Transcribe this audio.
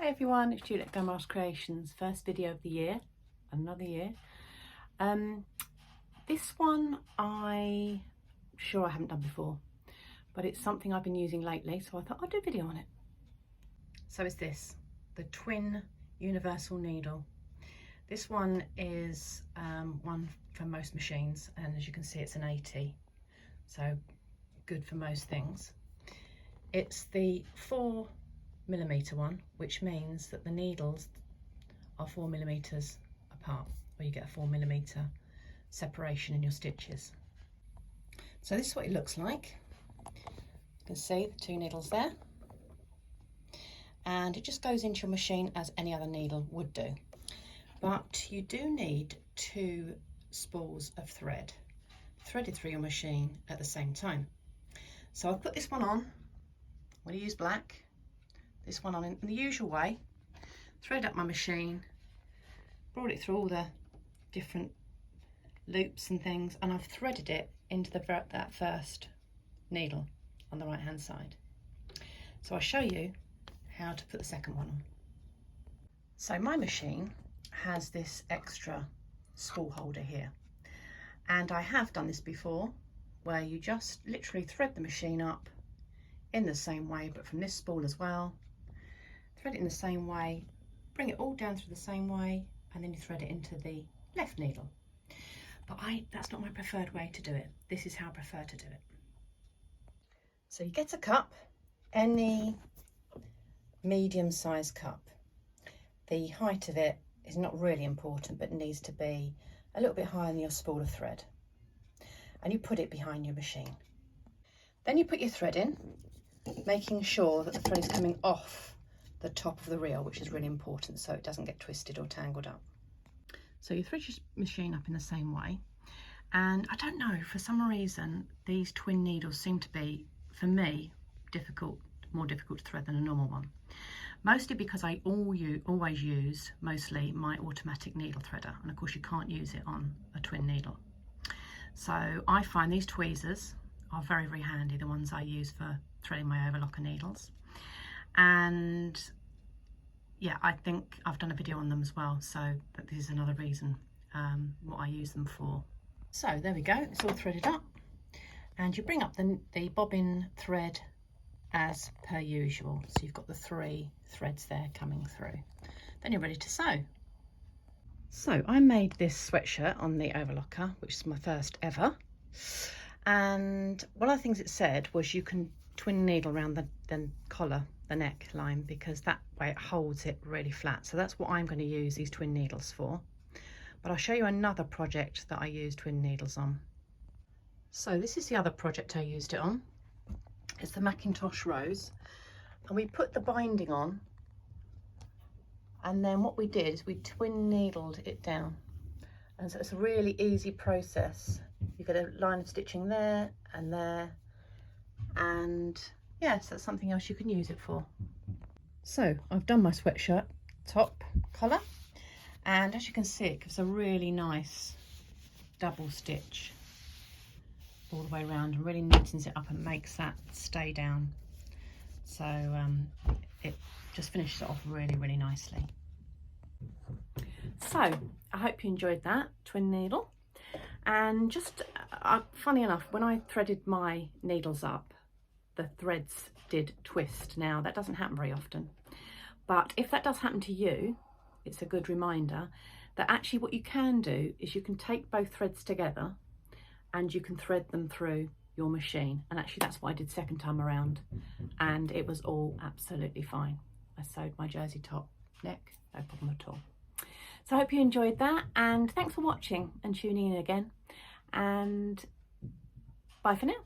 Hi everyone, it's Juliet Glamorous Creations, first video of the year, another year. This one I'm sure I haven't done before, but it's something I've been using lately, so I thought I'd do a video on it. So it's this, the Twin Universal Needle. This one is one for most machines, and as you can see it's an 80, so good for most things. It's the 4mm one, which means that the needles are 4mm apart, or you get a 4mm separation in your stitches. So this is what it looks like. You can see the two needles there, and it just goes into your machine as any other needle would do. But you do need 2 spools of thread threaded through your machine at the same time. So I've put this one on. I'm going to use black. This one on in the usual way, thread up my machine, brought it through all the different loops and things, and I've threaded it into that first needle on the right hand side. So I'll show you how to put the second one on. So my machine has this extra spool holder here, and I have done this before where you just literally thread the machine up in the same way, but from this spool as well. Thread it in the same way, bring it all down through the same way, and then you thread it into the left needle. But that's not my preferred way to do it. This is how I prefer to do it. So you get a cup, any medium-sized cup. The height of it is not really important, but it needs to be a little bit higher than your spool of thread. And you put it behind your machine. Then you put your thread in, making sure that the thread is coming off the top of the reel, which is really important so it doesn't get twisted or tangled up. So you thread your machine up in the same way, and I don't know, for some reason these twin needles seem to be, for me, more difficult to thread than a normal one. Mostly because I always use mostly my automatic needle threader, and of course you can't use it on a twin needle. So I find these tweezers are very, very handy, the ones I use for threading my overlocker needles. And yeah, I think I've done a video on them as well, so that this is another reason what I use them for. So there we go, it's all threaded up, and you bring up the bobbin thread as per usual. So you've got the 3 threads there coming through. Then you're ready to sew. So I made this sweatshirt on the overlocker, which is my first ever, and one of the things it said was you can twin needle around the collar, the neckline, because that way it holds it really flat. So that's what I'm going to use these twin needles for. But I'll show you another project that I use twin needles on. So this is the other project I used it on. It's the Macintosh Rose, and we put the binding on, and then what we did is we twin needled it down, and so it's a really easy process. You get a line of stitching there and there, and yes, that's something else you can use it for. So I've done my sweatshirt top collar, and as you can see it gives a really nice double stitch all the way around and really neatens it up and makes that stay down. So it just finishes it off really, really nicely. So I hope you enjoyed that twin needle. And just funny enough, when I threaded my needles up, the threads did twist. Now that doesn't happen very often, but if that does happen to you, it's a good reminder that actually what you can do is you can take both threads together and you can thread them through your machine. And actually that's what I did second time around, and it was all absolutely fine. I sewed my jersey top neck, no problem at all. So I hope you enjoyed that, and thanks for watching and tuning in again, and bye for now.